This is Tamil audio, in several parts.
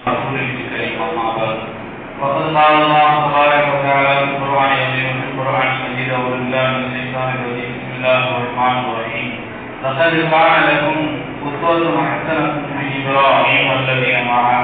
رسول الكريم أما بعد فقد قال الله تبارك وتعالى في القرآن العظيم وفي القرآن المجيد أعوذ بالله من الشيطان الرجيم بسم الله الرحمن الرحيم لقد كان لكم أسوة حسنة في إبراهيم والذين معه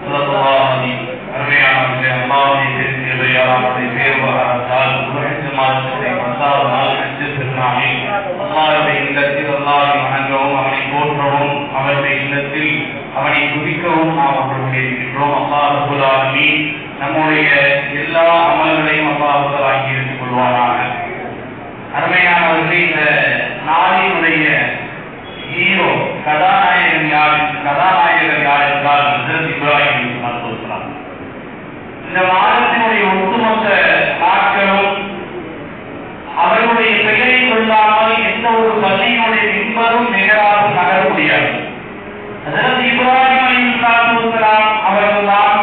صدق الله العظيم அருமையானவர்களே அல்லாஹ்வை திருப்பதியாளரை பேர்வரால் உலகிற்கு மாற்றத்தை வந்தால் நாள் அஞ்சு திருநாளில் அல்லாஹ்வுடைய இல்லத்தில் அல்லாஹ்வை வணங்கவும் அவனை போற்றவும் அவருடைய இல்லத்தில் அவனை துதிக்கவும் நாம் ஒன்றுபட்டிருக்கின்றோம். அல்லாஹ் ரப்பல் ஆலமீன் நம்முடைய எல்லா அமல்களையும் அல்லாஹ் ஆக்கி எடுத்துக் கொள்வாராக. அருமையானவர்களே, இந்த நாளினுடைய ஹீரோ கதாநாயகர் யார் என்றால் ஹஜ்ரத் இப்ராஹிம் அலைஹிஸ்ஸலாம். இந்த மாதத்தினுடைய ஒட்டுமொத்த நாட்களும் அவர்களுடைய பெயரை கொள்ளாமல் எந்த ஒரு பள்ளியினுடைய மிம்பரும் நிகழாக நகர முடியாது. ஹஜ்ரத் இப்ராஹிம் அலைஹிஸ்ஸலாம் அவர்கள்தான்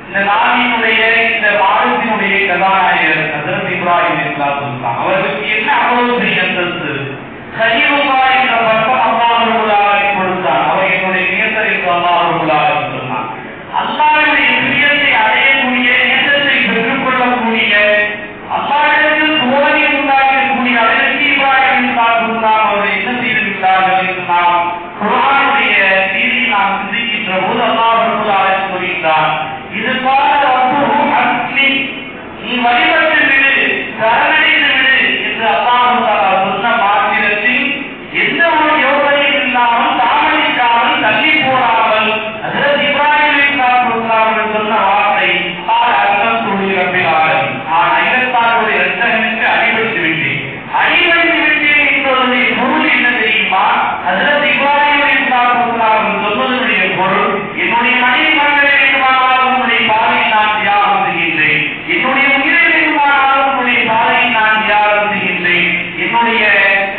இந்த நாளினுடைய இந்த மாதத்தினுடைய கதாநாயகர். ஹஜ்ரத் இப்ராஹிம் அலைஹிஸ்ஸலாம் அவர்களுக்கு என்ன அவ்வளவு பெரிய அந்தஸ்து! கலீலுல்லாஹ் என்ற பட்டம் அல்லாஹ் ரப்பல் ஆலமீன் கொடுத்தார். அவர் என்னுடைய நேசர் என்று அல்லாஹ் ரப்பல் ஆலமீன் சொன்னார். அல்லாஹ்வுடைய பிரியத்தை அடையக்கூடிய, நேசத்தை பெற்றுக் கொள்ளக்கூடிய, அல்லாஹ்விடத்தில் தோழமை உண்டாக்கக்கூடிய அதற்கு இப்ராஹிம் அவர்கள் என்ன செய்திருக்கிறார்கள் என்று நாம் குர்ஆனுடைய செய்தியை நாம் சிந்திக்கின்ற போது அல்லாஹ் ரப்பல் ஆலமீன் சொல்கிறார், இது பால ரப்புஹு அஸ்லி, நீ வழிபட்டு விடு, சரணடைந்து விடு என்று அல்லாஹ் சொன்ன மாத்திரத்தில் எந்த ஒரு யோசனையும் இல்லாமல், தாமதிக்காமல், தள்ளி போடாமல் ஹஜ்ரத் இப்ராஹிம் அலைஹிஸ்ஸலாம் சொன்ன வார்த்தை அனைவருடைய இரத்தகனுக்கு அடிபட்டு விட்டேன். அடிபட்டு விட்டேன் என்பதனுடைய பொருள் என்ன தெரியுமா? ஹஜ்ரத் இப்ராஹிம் அலைஹிஸ்ஸலாம் சொன்னதனுடைய பொருள், என்னுடைய மனைவி மக்களை வேண்டுமானால் உன்னுடைய பாதையை நான் தியாகம் செய்கின்றேன், என்னுடைய உயிரை வேண்டுமானால் உன்னுடைய பாதையை நான் தியாகம் செய்கின்றேன், என்னுடைய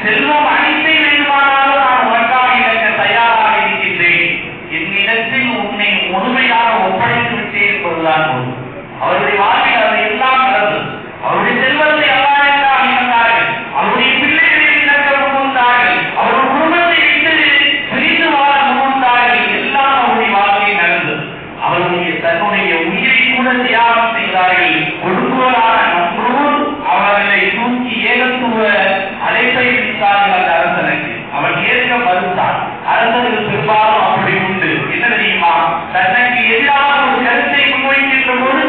செல்வம் அனைத்தை வேண்டுமானாலும் நான் உனக்காக இழக்க தயாராக இருக்கின்றேன், என்னிடத்தில் உன்னை முழுமையாக ஒப்படைத்து விட்டேன் என்பதுதான் பொருள். அவருடைய வாழ்வில் அது எல்லாம் நடந்தது. அவருடைய செல்வத்தை அல்லாஹ்வுக்காக இழந்தார்கள், அவருடைய பிள்ளைகளை இழக்க முன்வந்தார்கள், அவருடைய குடும்பத்தை விட்டு பிரிந்து வாழ முன்வந்தார்கள். எல்லாம் அவருடைய வாழ்க்கையில் நடந்தது. அவருடைய தன்னுடைய உயிரை கூட தியாகம் செய்தார்கள். கொடுக்குவதான நம்பூர் அவர்களை தூக்கி ஏகத்துவ அழைப்பை விட்டார்கள் அந்த அரசனுக்கு. அவன் ஏற்க மறுத்தான். அரசனுக்கு பெரும்பாலும் அப்படி உண்டு. என்ன தெரியுமா? தனக்கு எதிராக ஒரு கருத்தை முன்வைக்கின்ற போது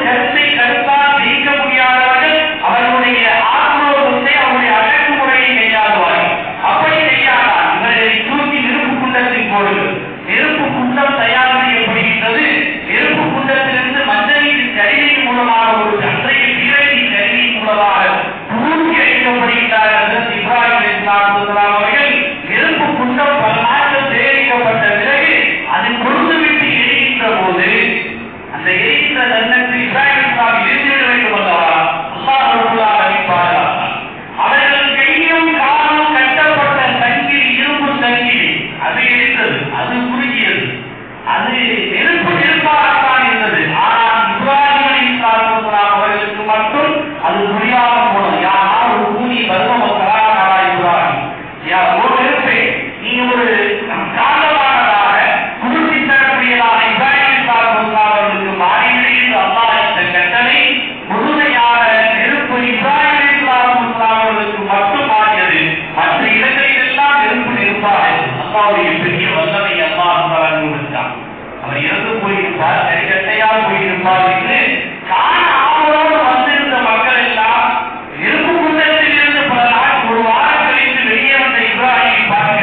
கருத்தால் ஜெயிக்க முடியாதவர்கள் அவர்களுடைய ஆக்ரோஷத்தை, அவருடைய அடக்குமுறையை கையாளுவார்கள். அப்படி கையாளான். இவர்களை தூக்கி நெருப்பு குண்டத்தில் போடுங்கள். நெருப்பு குண்டம் தயார் செய்யப்படுகின்றது. நெருப்பு குண்டத்திலிருந்து மஞ்சளின் கருவியின் மூலமாக ஒரு அன்றைய வீரரின் கருவியின் மூலமாக தூக்கி அளிக்கப்படுகின்றார்கள். இப்ராஹிம் அலைஹிஸ்ஸலாம் அவர்கள் நெருப்பு குண்டம் பல நாட்கள் சேகரிக்கப்பட்ட பிறகு அதை கொடுத்துவிட்டு எரிகின்ற போது அந்த எரிகின்ற தருணத்தில் இப்ராஹிம் இருந்துவிட வேண்டும் அல்லவா? அல்லாஹ் ரப்பல் ஆலமீன் பாதுகாத்தார். அவர்கள் கையும் காலும் கட்டப்பட்ட சங்கிலி, இரும்பு சங்கிலி, அது எரிந்தது, அது குறுகியது, அது நெருப்பாகத்தான் இருந்தது. ஆனால் இப்ராஹிம் அலைஹிஸ்ஸலாம் அவர்களுக்கு மட்டும் அது புரியாம போனது. யார் ஒரு பூமி பருவமக்களாக இப்ராஹிம், யார் ஒரு நெருப்பை நீ ஒரு காலமானதாக குளிர்ச்சி தரக்கூடியதாக இப்ராஹிம் அவர்களுக்கு மாறிவிடு என்று அல்லாஹ் இந்த கட்டளை முழுமையான நெருப்பு இப்ராஹிம் அவர்களுக்கு மட்டும் மாறியது. மற்ற இடங்களிலெல்லாம் நெருப்பாக அல்லாஹ்வுடைய பெரிய வல்லமை அல்லாஹ் கொடுத்தான். அவர் இறந்து போயிருப்பார், கட்டையால் போயிருப்பார் என்று காண ஆவலோடு வந்திருந்த மக்கள் எல்லாம் நெருப்பு குண்டத்தில் இருந்து பல நாள் ஒரு வாரம் கழித்து வெளியே வந்த இப்ராஹிமை பார்க்க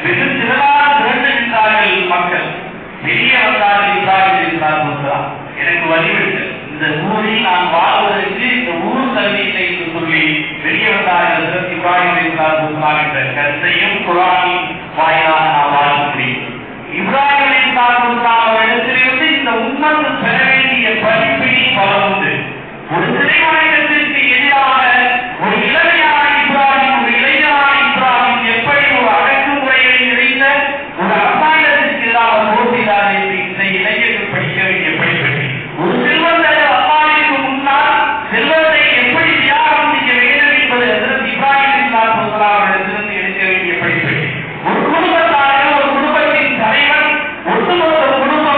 வெகு திரளாக திரண்டு நின்றார்கள் மக்கள். வெளியே வந்தார்கள். இப்ராஹிம் அலைஹிஸ்ஸலாம் எனக்கு வழிவிட்டு இந்த ஊரில் நான் வாழ்வதற்கு இந்த ஊர் தகுதியில்லை என்று சொல்லி வெளியே வந்தார்கள். இப்ராஹிம் அலைஹிஸ்ஸலாம் என்ற கருத்தையும் குர்ஆனின் வாயிலாக நாம் வாழ முடியும். இப்ராஹிம் அலைஹிஸ்ஸலாம் அவரிடத்திலிருந்து இந்த உம்மத்து பெற வேண்டிய படிப்பினை பல உண்டு. ஒரு சிலை வணக்கத்திற்கு எதிராக ஒரு இளமையான இப்ராஹிம், ஒரு இளைஞரான இப்ராஹிம் எப்படி ஒரு அடக்குமுறையை நிறைந்த ஒரு அரசாங்கத்திற்கு எதிராக போட்டினார் என்று இந்த இளைஞர்கள் படிக்க வேண்டிய படிப்பினை. ஒரு செல்வந்தர் அல்லாஹ்வுக்கு முன்னால் செல்வத்தை எப்படி தியாகம் செய்ய வேண்டும் என்பது ஹஜ்ரத் இப்ராஹிம் அலைஹிஸ்ஸலாம் அவரிடத்திலிருந்து எடுக்க வேண்டிய படிப்பினை. ஒரு குடும்பத்தார்கள், ஒரு குடும்பத்தின் தலைவர், ஒட்டுமொத்த குடும்பம்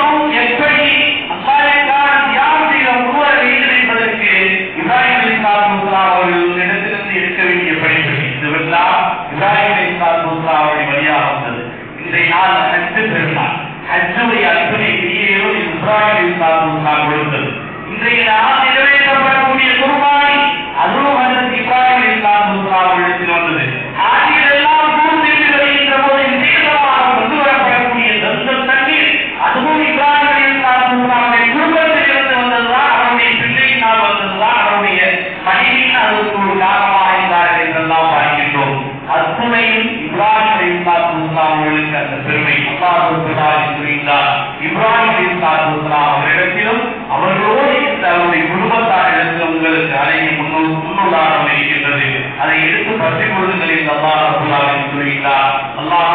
அத்துணை கிரியைகளும் இப்ராஹிம் அலைஹிஸ்ஸலாம் கொடுத்தது. இன்றைய நாம் நிறைவேற்றப்படக்கூடிய குர்பானி அதுவும் ஹஜ்ரத் இப்ராஹிம் அலைஹிஸ்ஸலாம் இடத்தில் வந்தது. ஆட்சிகளெல்லாம் பூர்த்தி வருகின்ற போது விசேஷமாக கொண்டு வரப்படக்கூடிய தந்தம் தண்ணீர் அதுவும் இப்ராஹிம் அலைஹிஸ்ஸலாமுடைய குடும்பத்தில் இருந்து வந்ததுதான், அவருடைய பிள்ளையினால் வந்ததுதான், அவருடைய மனைவியின் அதற்கு ஒரு காரணமாக இருந்தார்கள் என்றெல்லாம் பார்க்கின்றோம். அத்துணையும் இப்ராஹிம் அலைஹிஸ்ஸலாம் அவர்களுக்கு அந்த பெருமை அல்லாஹ் புரிந்தார். இப்ராஹிம் அலைஹிஸ்ஸலாம் அவரிடத்திலும் அவர்களோடு இருந்த அவருடைய குடும்பத்தாரிடத்தில் உங்களுக்கு அழகிய முன்னுதாரணம் இருக்கின்றது. அதை எடுத்து பற்றி கொள்ளுங்கள் என்று அல்லாஹ் புரிந்தார். அல்லாஹ்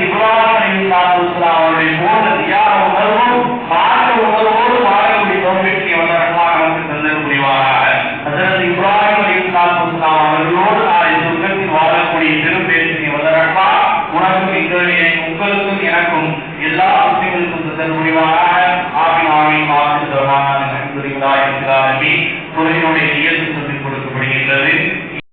இப்ராஹிம் அலைஹிஸ்ஸலாம் அவருடைய போன்ற தியாக உணர்வும் மார்க்க உணர்வோடு வாழக்கூடிய தௌஃபீக்கை வல்லரஹ்மான் நமக்கு தந்தல் புரிவாராக. ஹஜ்ரத் இப்ராஹிம் அலைஹிஸ்ஸலாம் அவர்களோடு நாளை சொர்க்கத்தில் வாழக்கூடிய பெரும்பேற்றினை வல்லரஹ்மான் உனக்கும் உங்களுக்கும் எனக்கும் எல்லா முஸ்லிம்களுக்கும் தந்தல் புரிவாராக. ஆமீன் ஆமீன்.